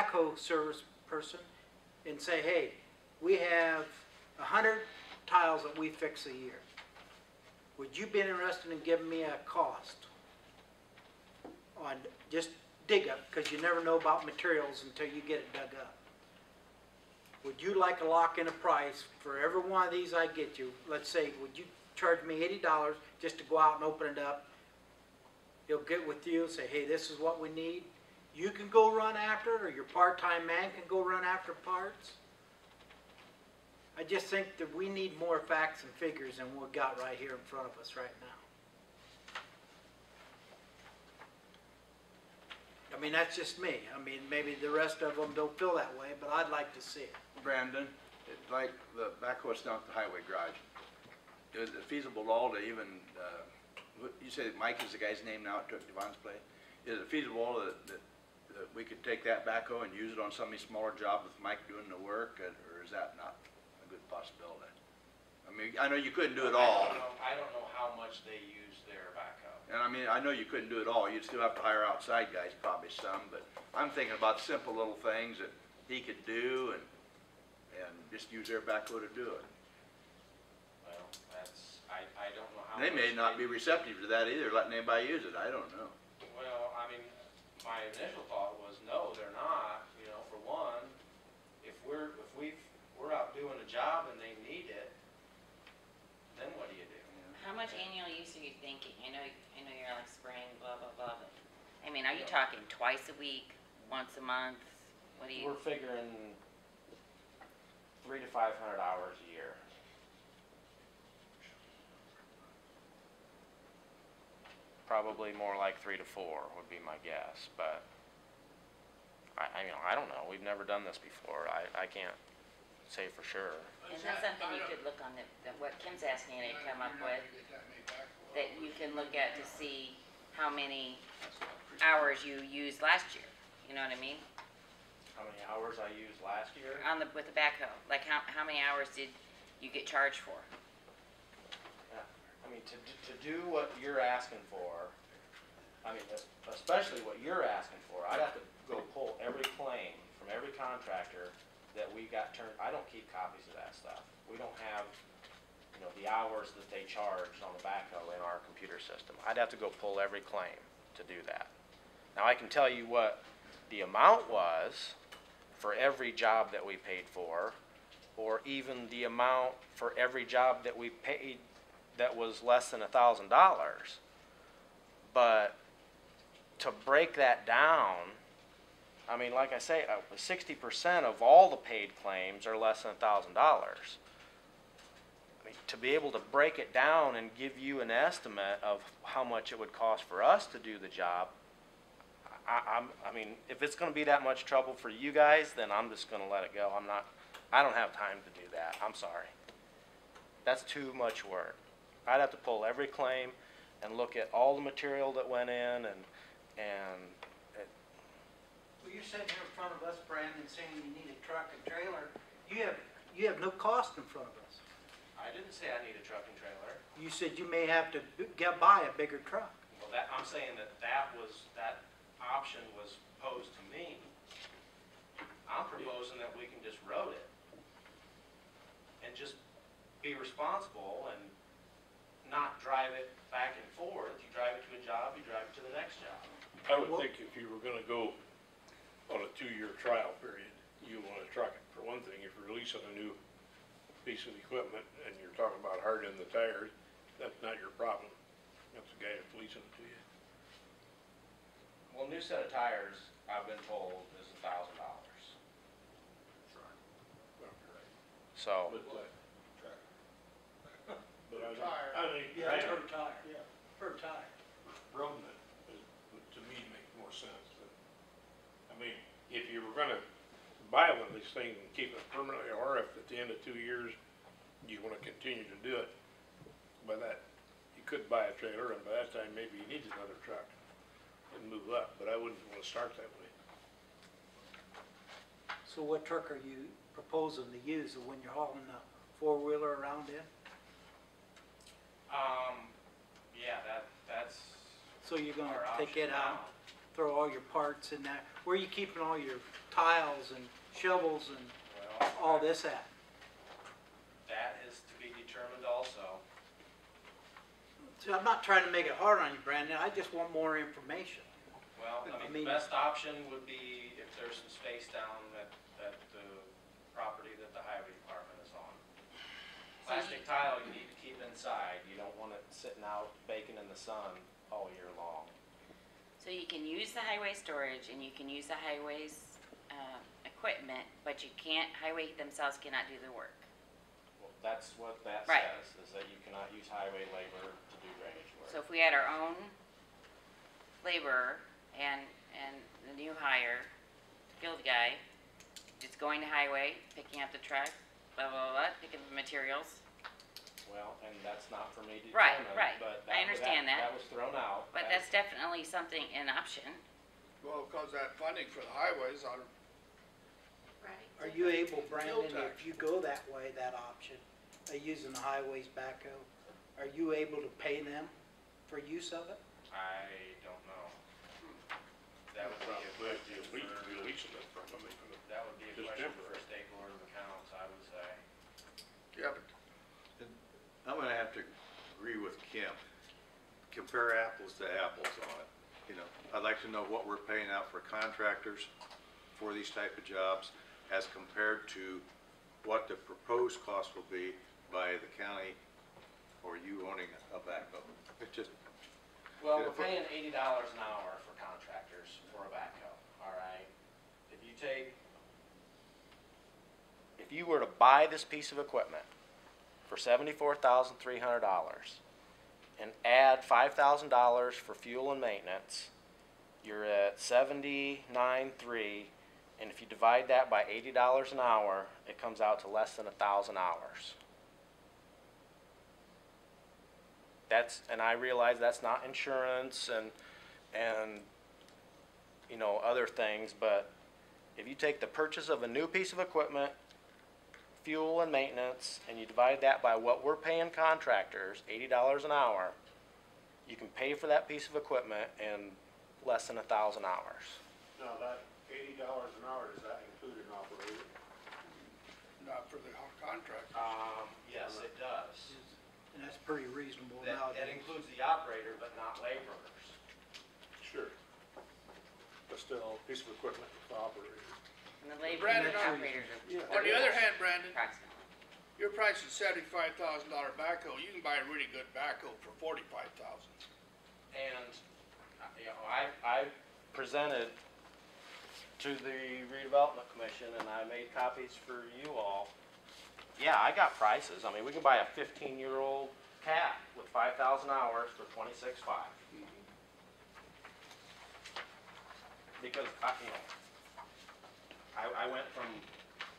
backhoe service person and say, hey, we have 100 tiles that we fix a year. Would you be interested in giving me a cost on just dig up, because you never know about materials until you get it dug up? Would you like to lock in a price for every one of these I get you? Let's say, would you charge me $80 just to go out and open it up? He'll get with you and say, hey, this is what we need. You can go run after it, or your part-time man can go run after parts. I just think that we need more facts and figures than we've got right here in front of us right now. I mean, that's just me. I mean, maybe the rest of them don't feel that way, but I'd like to see it. Brandon, it's like the backhoe down at the highway garage. Is it feasible at all to even, you say Mike is the guy's name now at Devon's place. Is it feasible that we could take that backhoe and use it on some of these smaller jobs with Mike doing the work, or is that not a good possibility? I mean, I know you couldn't do it all. I don't know how much they use their backhoe. And I mean, I know you couldn't do it all. You'd still have to hire outside guys, probably some, but I'm thinking about simple little things that he could do and just use their backhoe to do it. Well, that's, I don't know how. They may not be receptive to that either, letting anybody use it. I don't know. Well, I mean, my initial thought was, no, they're not. You know, for one, if we're out doing a job and they need it, then what do you do? How much annual use are you thinking? I know you're like spraying, blah, blah, blah, but, I mean, are you talking twice a week, once a month? What do you? We're figuring 300 to 500 hours a year. Probably more like 3 to 4 would be my guess, but I don't know. We've never done this before. I can't say for sure. And that's something you could look on what Kim's asking you to come up with, that you can look at to see how many hours you used last year. You know what I mean? How many hours I used last year? With the backhoe, like how many hours did you get charged for? I mean, to do what you're asking for, I mean, especially what you're asking for, I'd have to go pull every claim from every contractor that we got turned. I don't keep copies of that stuff. We don't have, the hours that they charged on the backhoe in our computer system. I'd have to go pull every claim to do that. Now, I can tell you what the amount was for every job that we paid for, or even the amount for every job that we paid that was less than $1,000. But to break that down, I mean, like I say, 60% of all the paid claims are less than $1,000. I mean, to be able to break it down and give you an estimate of how much it would cost for us to do the job, I mean, if it's going to be that much trouble for you guys, then I'm just going to let it go. I don't have time to do that. I'm sorry. That's too much work. I'd have to pull every claim and look at all the material that went in Well, you're sitting here in front of us, Brandon, saying you need a truck and trailer. You have no cost in front of us. I didn't say I need a truck and trailer. You said you may have to buy a bigger truck. Well, I'm saying that option was posed to me. I'm proposing that we can just road it and just be responsible and not drive it back and forth. You drive it to a job, you drive it to the next job. I would think if you were going to go on a 2-year trial period, you want to truck it. For one thing, if you're releasing a new piece of equipment and you're talking about hardening the tires, that's not your problem. That's the guy that's leasing it to you. Well, new set of tires, I've been told, is $1,000. so. Yeah, per tire. Yeah, per tire. Roading it, to me, makes more sense. I mean, if you were going to buy one of these things and keep it permanently, or if at the end of 2 years you want to continue to do it, by that you could buy a trailer, and by that time maybe you need another truck and move up. But I wouldn't want to start that way. So what truck are you proposing to use when you're hauling the 4-wheeler around in? Yeah, that's. So you're going to our take option it out? now. throw all your parts in that? Where are you keeping all your tiles and shovels and Well, all this at? that is to be determined also. So I'm not trying to make it hard on you, Brandon, I just want more information. Well, I I mean- mean, the best option would be if there's some space down at the property that the highway department is on. Plastic tile you need to keep inside. You don't want it sitting out baking in the sun all year long. So you can use the highway storage and you can use the highway's, equipment, but you can't, highway themselves cannot do the work. Well, that's what that Right. says, is that you cannot use highway labor to do drainage work. So if we had our own laborer and the new hire, field guy, just going to highway, picking up the truck, blah, blah, blah, picking up the materials, Well, and that's not for me to Right, determine, right. but I understand that. That was thrown out. but that's definitely something, an option. Well, because that funding for the highways ought to, Are you able, Brandon, Fuel tax. if you go that way, that option, using the highways backhoe, are you able to pay them for use of it? I don't know. That would be a But question you for, lease it from them, that would be a just question temporary. for state board of accounts, I would say. yeah, but I'm gonna have to agree with Kim. Compare apples to apples on it. You know, I'd like to know what we're paying out for contractors for these type of jobs as compared to what the proposed cost will be by the county or you owning a backhoe. It just, Well, Yeah, we're paying $80 an hour for contractors for a backhoe, all right? If you were to buy this piece of equipment for $74,300 and add $5,000 for fuel and maintenance, you're at $79,300, and if you divide that by $80 an hour, it comes out to less than 1,000 hours. And I realize that's not insurance and you know, other things, but if you take the purchase of a new piece of equipment, fuel and maintenance, and you divide that by what we're paying contractors, $80 an hour, you can pay for that piece of equipment in less than 1,000 hours. Now, that $80 an hour, does that include an operator? not for the contract. Yes, it does. And that's pretty reasonable That nowadays. includes the operator, but not laborers. Sure. But still, piece of equipment with operator. And the labor Brandon, and the on- operators Yeah. are. On the other hand, Brandon, Approximately. your price is $75,000 backhoe, you can buy a really good backhoe for $45,000. And, You know, I presented to the Redevelopment Commission and I made copies for you all. Yeah, I got prices. I mean, we can buy a 15-year-old cat with 5,000 hours for $26,500. Because, I went from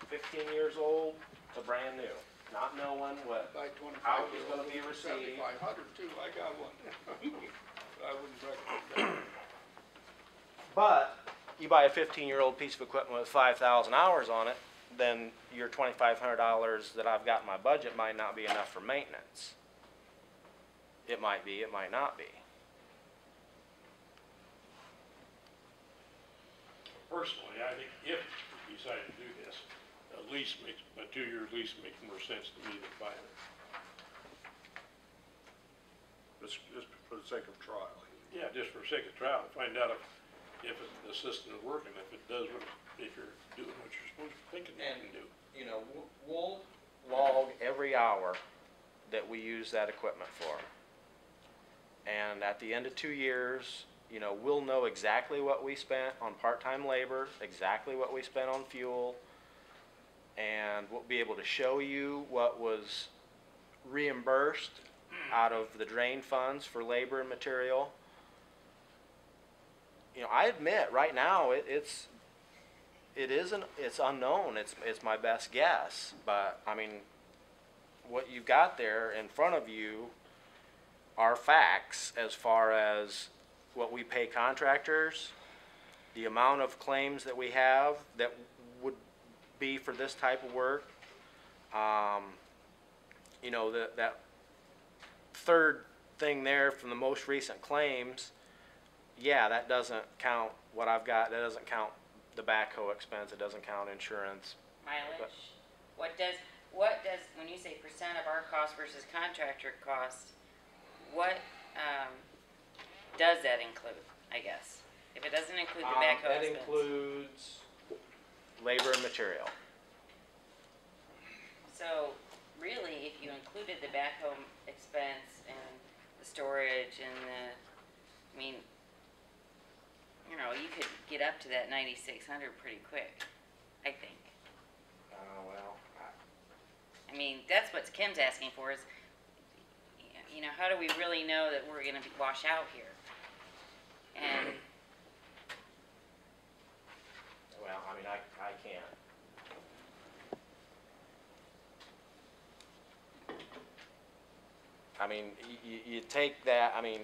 15 years old to brand new, not knowing what, Buy how it was gonna 25 be received. 7,500 too, I got one. I wouldn't recommend that. But you buy a 15-year-old piece of equipment with 5,000 hours on it, then your $2,500 that I've got in my budget might not be enough for maintenance. It might be, it might not be. Personally, I think if you decide to do this, a 2-year lease makes more sense to me than buying it. Just for the sake of trial. Yeah, just for the sake of trial, find out if the system is working, if it does, if you're doing what you're supposed to thinking you And, can do. you know, we'll log every hour that we use that equipment for. And at the end of 2 years, you know, we'll know exactly what we spent on part-time labor, exactly what we spent on fuel, and we'll be able to show you what was reimbursed out of the drain funds for labor and material. You know, I admit, right now, it's unknown, it's my best guess, but, I mean, what you've got there in front of you are facts as far as what we pay contractors, the amount of claims that we have that would be for this type of work. You know, that third thing there from the most recent claims, yeah, that doesn't count what I've got, that doesn't count the backhoe expense, it doesn't count insurance. Mileage? What does, when you say percent of our cost versus contractor cost, what, does that include, I guess? If it doesn't include the backhoe That expense? includes labor and material. So, really, if you included the backhoe expense and the storage and the, I mean, you know, you could get up to that 9,600 pretty quick, I think. Well, I mean, that's what Kim's asking for is, you know, how do we really know that we're gonna wash out here? And, well, I mean, I can't. I mean, you take that, I mean,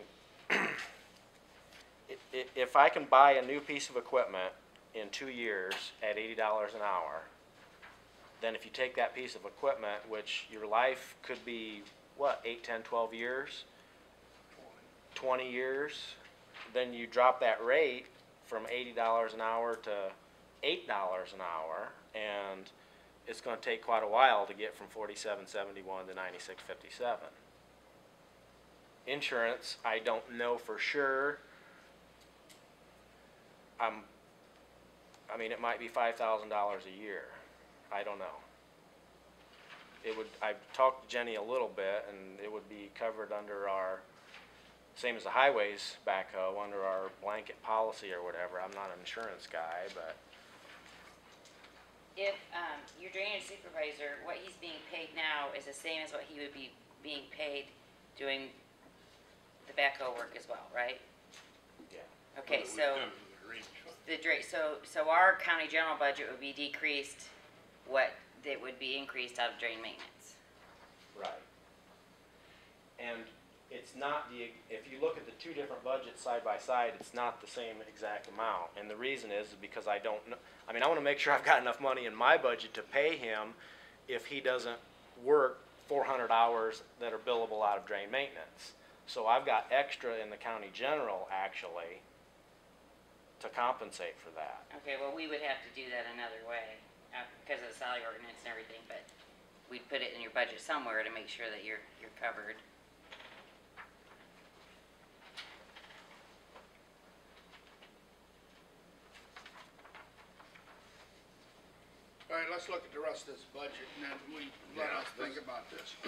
if I can buy a new piece of equipment in 2 years at $80 an hour, then if you take that piece of equipment, which your life could be, what, 8, 10, 12 years? 20 years, then you drop that rate from $80 an hour to $8 an hour, and it's gonna take quite a while to get from $47.71 to $96.57. Insurance, I don't know for sure. I mean, it might be $5,000 a year. I don't know. It would, I've talked to Jenny a little bit, and it would be covered under our, same as the highways backhoe, under our blanket policy or whatever. I'm not an insurance guy, but if, your drainage supervisor, what he's being paid now is the same as what he would be being paid doing the backhoe work as well, right? yeah. Okay, But it would so, come from the drainage fund. so our county general budget would be decreased, what, that would be increased out of drain maintenance. Right. And it's not if you look at the two different budgets side by side, it's not the same exact amount. And the reason is because I don't know, I mean, I wanna make sure I've got enough money in my budget to pay him if he doesn't work 400 hours that are billable out of drain maintenance. So I've got extra in the county general, actually, to compensate for that. Okay, well, we would have to do that another way, because of the salary ordinance and everything, but we'd put it in your budget somewhere to make sure that you're covered. All right, let's look at the rest of this budget, and then let us think about this.